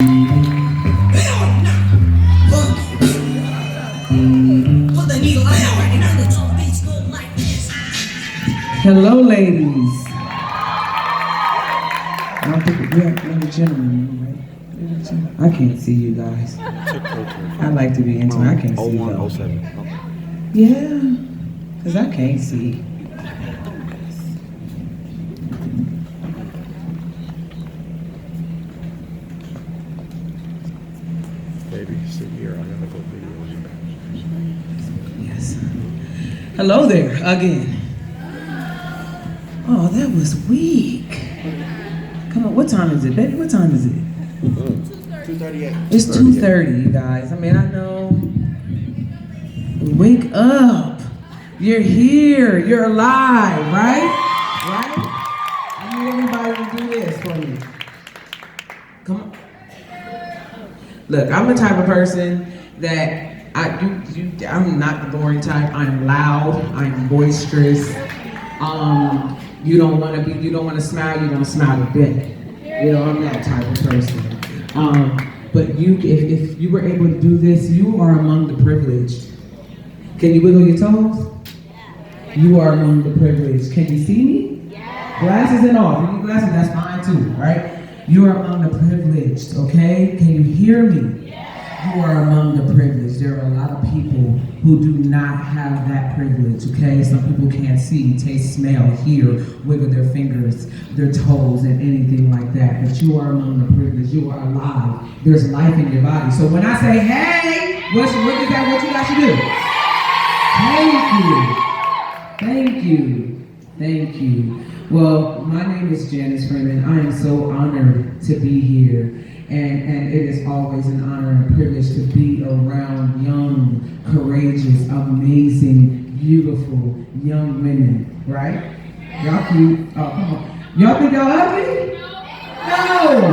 Hello, ladies. I don't think we have a gentleman, right? I can't see you guys. I like to be intimate. I can't see you though. 07. Yeah, because I can't see. Baby, sit here. I gotta go videos. Yes. Hello there again. Oh, that was weak. Come on, what time is it, baby? What time is it? 2:38. It's 2:30, you guys. I mean, I know. Wake up. You're here. You're alive, right? Right? I need everybody to do this for me. Come on. Look, I'm the type of person that I'm not the boring type. I'm loud. I'm boisterous. You don't want to smile, you don't smile a bit. You know, I'm that type of person. But if you were able to do this, you are among the privileged. Can you wiggle your toes? You are among the privileged. Can you see me? Glasses and all. If you need glasses, that's fine too, right? You are among the privileged, okay? Can you hear me? You are among the privileged. There are a lot of people who do not have that privilege, okay? Some people can't see, taste, smell, hear, wiggle their fingers, their toes, and anything like that. But you are among the privileged. You are alive. There's life in your body. So when I say, hey, what you got to do? Thank you. Thank you. Well, my name is Janice Freeman. I am so honored to be here. And it is always an honor and a privilege to be around young, courageous, amazing, beautiful young women, right? Y'all cute. Oh, come on. Y'all think y'all ugly? No.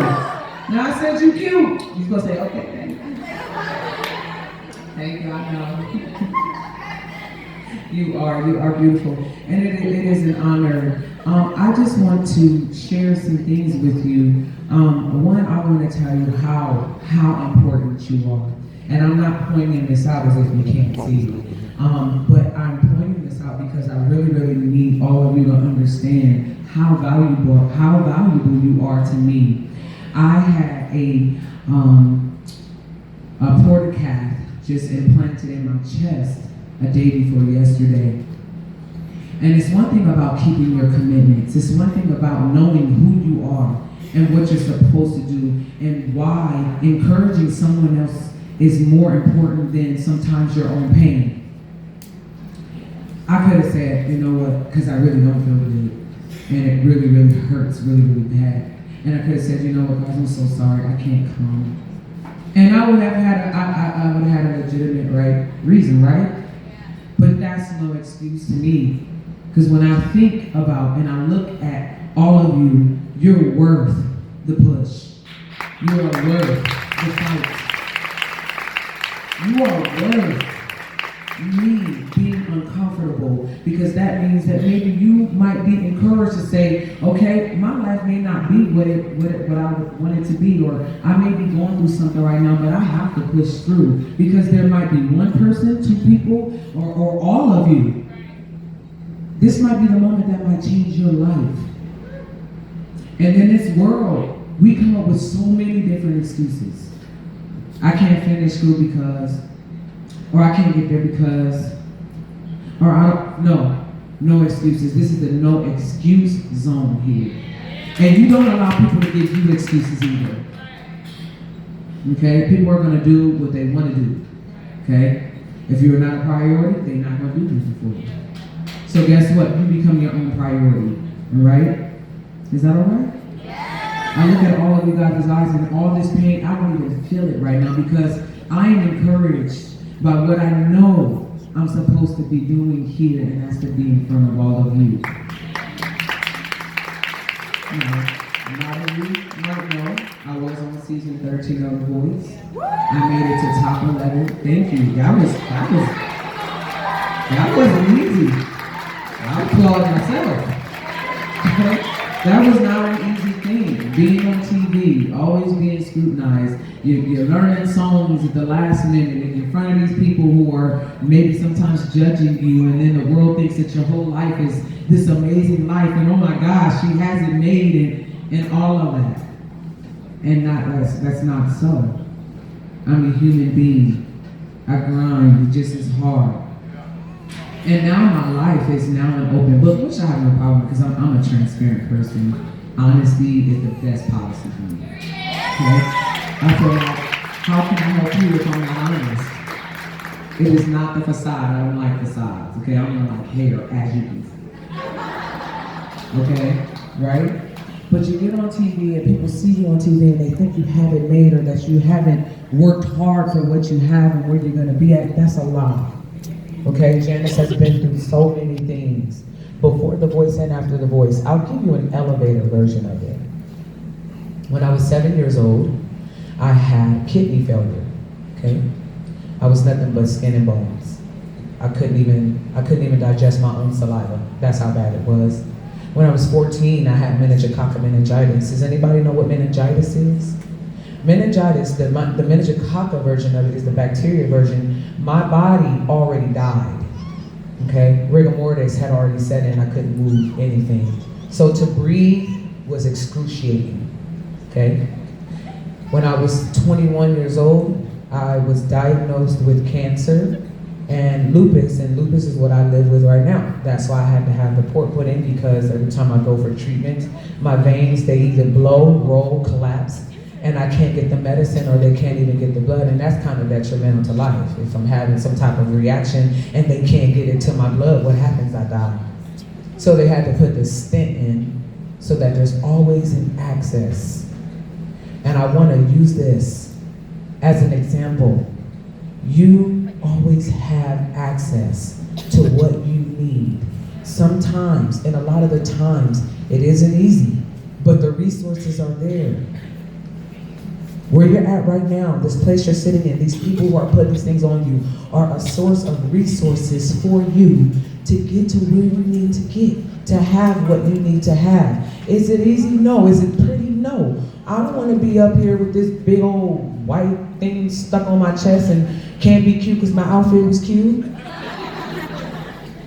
Now I said you cute. You're supposed to say, okay, thank you. Thank God, no. You are beautiful. And it is an honor. I just want to share some things with you. One, I want to tell you how important you are. And I'm not pointing this out as if you can't see it. But I'm pointing this out because I really, really need all of you to understand how valuable you are to me. I had a porta cath just implanted in my chest a day before yesterday. And it's one thing about keeping your commitments. It's one thing about knowing who you are and what you're supposed to do and why encouraging someone else is more important than sometimes your own pain. I could have said, you know what, because I really don't feel good and it really, really hurts really, really bad. And I could have said, you know what, guys, I'm so sorry, I can't come. And I would have had a legitimate reason, right? But that's no excuse to me. Because when I think about and I look at all of you, you're worth the push. You are worth the fight. You are worth me being uncomfortable, because that means that maybe you might be encouraged to say, okay, my life may not be what I want it to be, or I may be going through something right now, but I have to push through, because there might be one person, two people, or all of you. This might be the moment that might change your life. And in this world, we come up with so many different excuses. I can't finish school because, or I can't get there because, or I don't, no excuses. This is the no excuse zone here. And you don't allow people to give you excuses either. Okay? People are going to do what they want to do. Okay? If you're not a priority, they're not going to do this for you. So guess what? You become your own priority. All right? Is that all right? I look at all of you guys' eyes and all this pain, I don't even feel it right now, because I am encouraged by what I know I'm supposed to be doing here, and that's to be in front of all of you. A lot of you might know I was on season 13 of The Voice. I made it to top 11. Thank you. That wasn't easy. I applaud myself. That was not an easy thing. being on TV, always being scrutinized. You're learning songs at the last minute, and you're in front of these people who are maybe sometimes judging you, and then the world thinks that your whole life is this amazing life, and oh my gosh, she has it made, and all of that. And that's not so. I'm a human being. I grind just as hard. And now my life is now an open book, which I have no problem because I'm a transparent person. Honesty is the best policy for me. Okay? I feel like, how can I help you if I'm not honest? It is not the facade. I don't like facades. Okay? I don't like hair, as you can see. Okay? Right? But you get on TV and people see you on TV and they think you have it made or that you haven't worked hard for what you have and where you're going to be at. That's a lie. Okay? Janice has been through so many things before The Voice and after The Voice. I'll give you an elevator version of it. When I was 7 years old, I had kidney failure. Okay? I was nothing but skin and bones. I couldn't even digest my own saliva. That's how bad it was. When I was 14, I had meningococcal meningitis. Does anybody know what meningitis is? Meningitis, the meningococcal version of it is the bacteria version. My body already died. Okay? Rigor mortis had already set in. I couldn't move anything. So to breathe was excruciating. Okay? When I was 21 years old, I was diagnosed with cancer and lupus is what I live with right now. That's why I had to have the port put in, because every time I go for treatment, my veins, they either blow, roll, collapse, and I can't get the medicine or they can't even get the blood, and that's kind of detrimental to life. If I'm having some type of reaction and they can't get it to my blood, what happens? I die. So they had to put the stent in so that there's always an access. And I want to use this as an example. You always have access to what you need. Sometimes, and a lot of the times, it isn't easy, but the resources are there. Where you're at right now, this place you're sitting in, these people who are putting these things on you are a source of resources for you to get to where you need to get, to have what you need to have. Is it easy? No. Is it pretty? No. I don't want to be up here with this big old white thing stuck on my chest and can't be cute because my outfit was cute.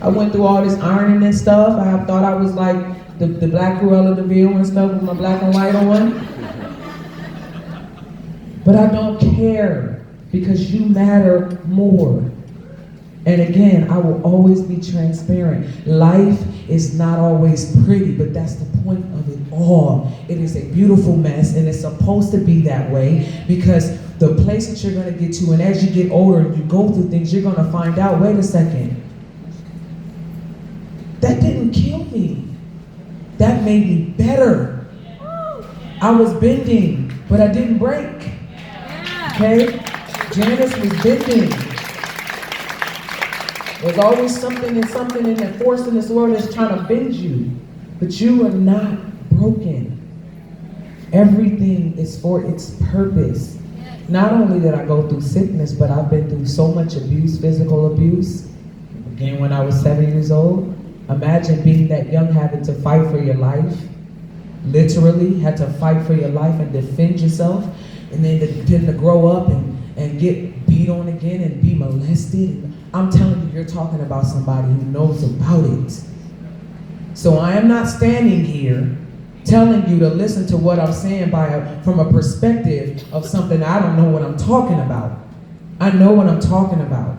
I went through all this ironing and stuff. I thought I was like the black Cruella de Vil and stuff with my black and white on. But I don't care, because you matter more. And again, I will always be transparent. Life is not always pretty, but that's the point of it all. It is a beautiful mess, and it's supposed to be that way, because the place that you're going to get to, and as you get older and you go through things, you're going to find out, wait a second, that didn't kill me. That made me better. I was bending, but I didn't break. Okay? Janice was bending. There's always something in that force in this world that's trying to bend you. But you are not broken. Everything is for its purpose. Not only did I go through sickness, but I've been through so much abuse, physical abuse. Again, when I was 7 years old, imagine being that young, having to fight for your life. Literally had to fight for your life and defend yourself. And then to grow up and get beat on again and be molested. I'm telling you, you're talking about somebody who knows about it. So I am not standing here telling you to listen to what I'm saying from a perspective of something I don't know what I'm talking about. I know what I'm talking about.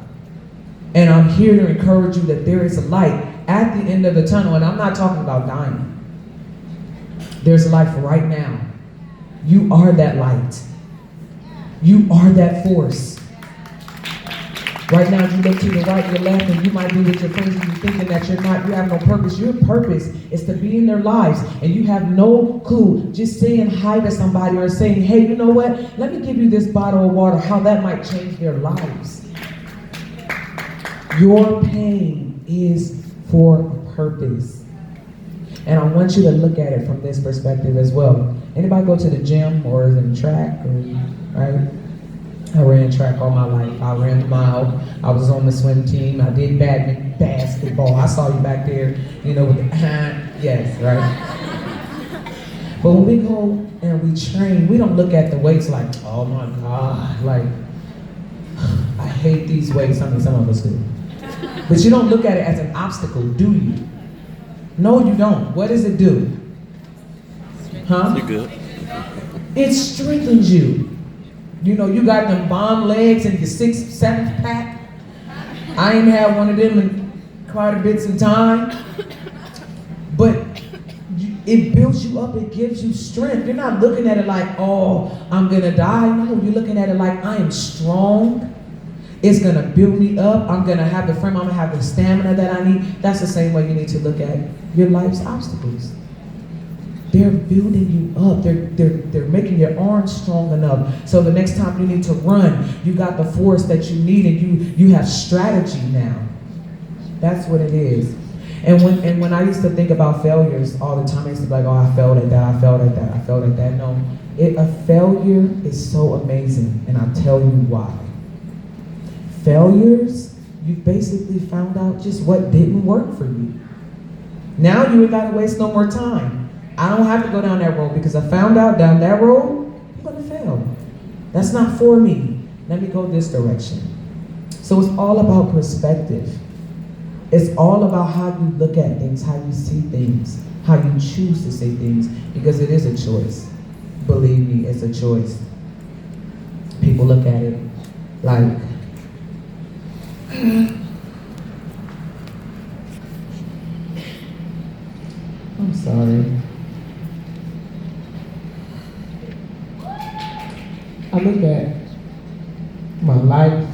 And I'm here to encourage you that there is a light at the end of the tunnel, and I'm not talking about dying. There's life right now. You are that light. You are that force. Right now, you look to the right, your left, and you might be with your friends and you're thinking that you have no purpose. Your purpose is to be in their lives, and you have no clue. Just saying hi to somebody or saying, hey, you know what? Let me give you this bottle of water, how that might change their lives. Your pain is for a purpose. And I want you to look at it from this perspective as well. Anybody go to the gym or is in track? Right? I ran track all my life. I ran the mile. I was on the swim team. I did basketball. I saw you back there, with the yes, right? But when we go and we train, we don't look at the weights like, oh my God, like, I hate these weights. I mean, some of us do. But you don't look at it as an obstacle, do you? No, you don't. What does it do? Huh? You're good. It strengthens you. You know, you got them bomb legs and your 6th, 7th pack. I ain't had one of them in quite a bit of time. But it builds you up, it gives you strength. You're not looking at it like, oh, I'm gonna die. No, you're looking at it like, I am strong. It's gonna build me up. I'm gonna have the frame, I'm gonna have the stamina that I need. That's the same way you need to look at your life's obstacles. They're building you up. They're making your arms strong enough. So the next time you need to run, you got the force that you need, and you have strategy now. That's what it is. And when I used to think about failures all the time, I used to be like, oh, I failed at that, I failed at that, I failed at that. No, a failure is so amazing, and I'll tell you why. Failures, you basically found out just what didn't work for you. Now you ain't gotta waste no more time. I don't have to go down that road because I found out down that road, I'm gonna fail. That's not for me. Let me go this direction. So it's all about perspective. It's all about how you look at things, how you see things, how you choose to say things, because it is a choice. Believe me, it's a choice. People look at it like, I'm sorry. I look at my life,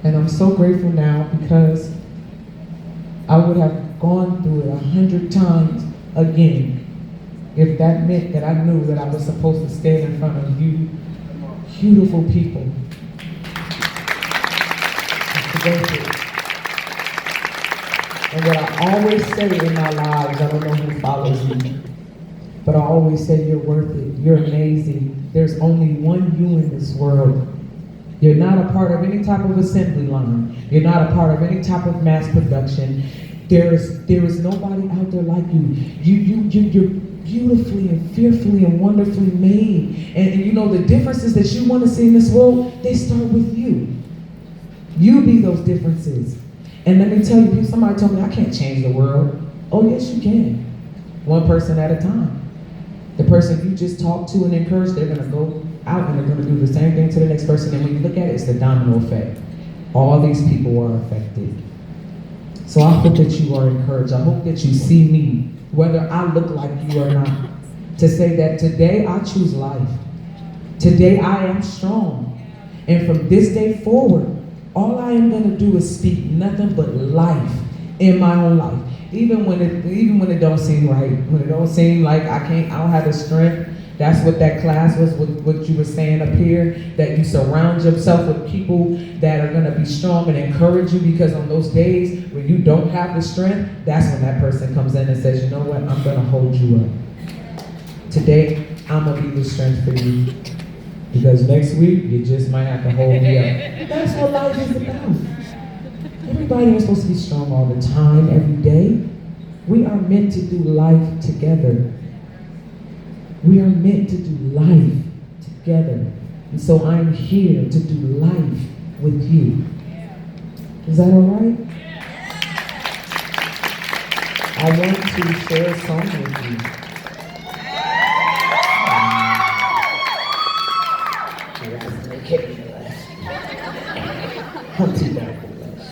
and I'm so grateful now because I would have gone through it 100 times again if that meant that I knew that I was supposed to stand in front of you beautiful people. And what I always say in my lives, I don't know who follows me, but I always say you're worth it, you're amazing. There's only one you in this world. You're not a part of any type of assembly line. You're not a part of any type of mass production. There is nobody out there like you. You're beautifully and fearfully and wonderfully made. And you know the differences that you want to see in this world, they start with you. You be those differences. And let me tell you, somebody told me I can't change the world. Oh yes, you can. One person at a time. The person you just talked to and encouraged, they're gonna go out and they're gonna do the same thing to the next person. And when you look at it, it's the domino effect. All these people are affected. So I hope that you are encouraged. I hope that you see me, whether I look like you or not, to say that today I choose life. Today I am strong. And from this day forward, all I am gonna do is speak nothing but life in my own life. Even when it don't seem right, when it don't seem like I don't have the strength. That's what that class was, what you were saying up here, that you surround yourself with people that are gonna be strong and encourage you, because on those days when you don't have the strength, that's when that person comes in and says, you know what, I'm gonna hold you up. Today, I'm gonna be the strength for you. Because next week, you just might have to hold me up. That's what life is about. Everybody is supposed to be strong all the time, every day. We are meant to do life together. We are meant to do life together. And so I'm here to do life with you. Is that all right? I want to share a song with you. I'm too bad for this.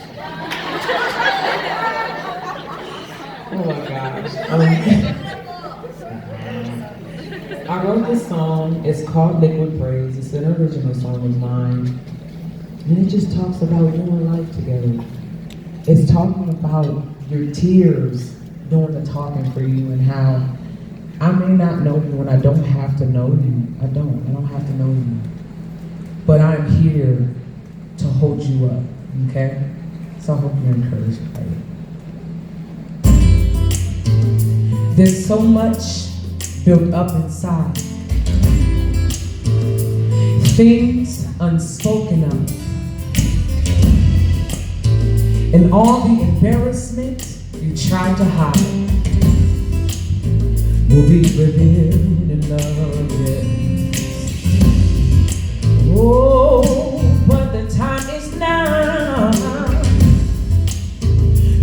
Oh my gosh. I wrote this song. It's called Liquid Praise. It's an original song of mine. And it just talks about doing life together. It's talking about your tears doing the talking for you, and how I may not know you and I don't have to know you. I don't have to know you. But I'm here to hold you up, okay? So I hope you're encouraged by it. There's so much built up inside. Things unspoken of. And all the embarrassment you tried to hide. will be revealed in love, yes. Oh, but the time is now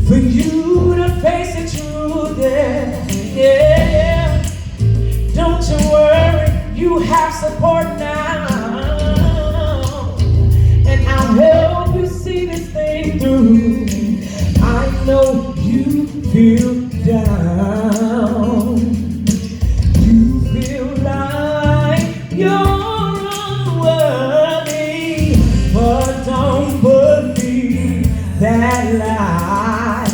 for you to face the truth, yeah, yeah. Don't you worry, you have support now, and I'll help you see this thing through. I know you feel down, you feel like you're unworthy, but don't believe that lie.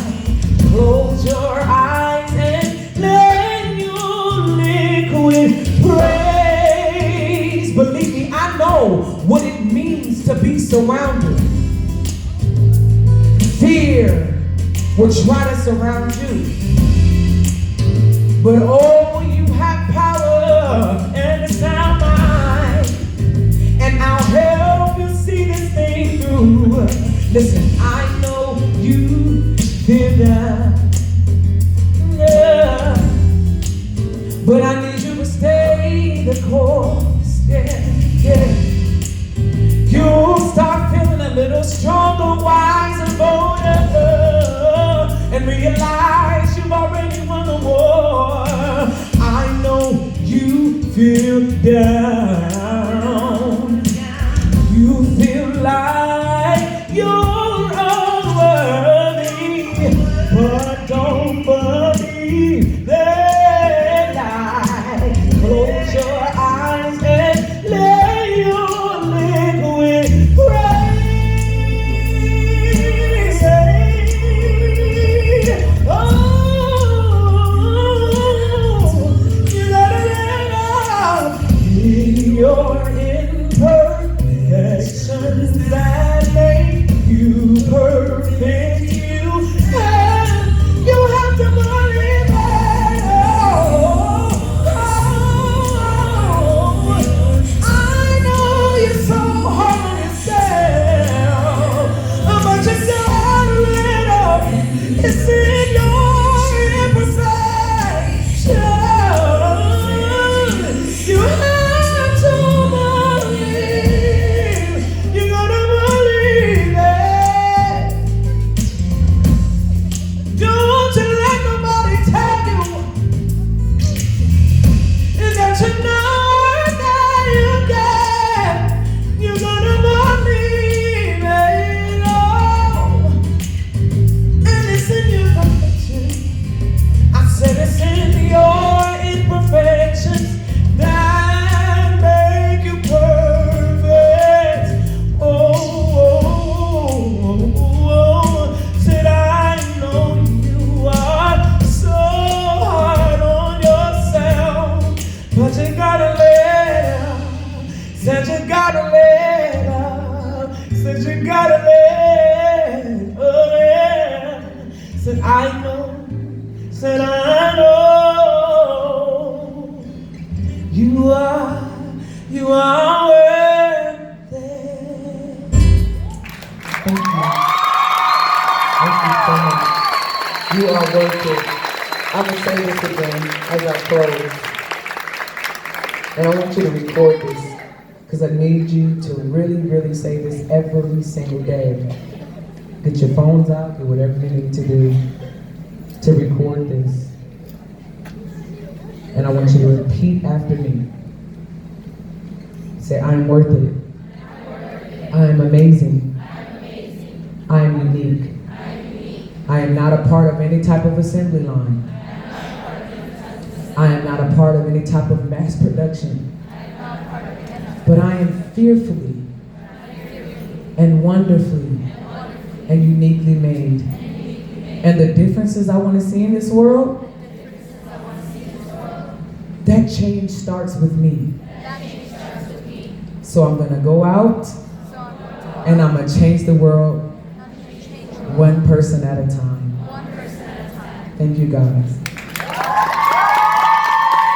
Close your eyes and let your liquid praise. Believe me, I know what it means to be surrounded. Fear will try to surround you, but oh, you have power and a sound mind, and I'll help you see this thing through. Listen, I know you feel down, yeah, but I need you to stay the course, yeah, yeah. You'll start feeling a little stronger, wiser, bolder, and realize you've already won the war. I know you feel down, you feel like you're unworthy, but don't believe that lie. Close your eyes and lay your liquid praise. Your imperfections that make you perfect. You have to believe it. I know you're so hard on yourself, but you gotta let up. It's in your imperfections. You have to believe. You gotta believe it. Don't you let nobody tell you that you're not that you can. You gotta believe it. Oh, and it's in your perfection. I said it's in your imperfections that make you perfect. Said I know you are so hard on yourself, but you gotta let up. Said you gotta let up. Said you gotta let up. Yeah. Said I know. Said I know you are worth it. Thank you. Thank you so much. You are worth it. I'm going to say this again as I close. And I want you to record this, because I need you to really, really say this every single day. Get your phones out, do whatever you need to do to record this. And I want you to repeat after me. Say, I am worth it. I am amazing. I am unique. I am not a part of any type of assembly line. I am not a part of any type of mass production. But I am fearfully and wonderfully and uniquely made. And the differences I want to see in this world, that change starts with me. So I'm going to go out and I'm going to change the world one person at a time. Thank you, guys.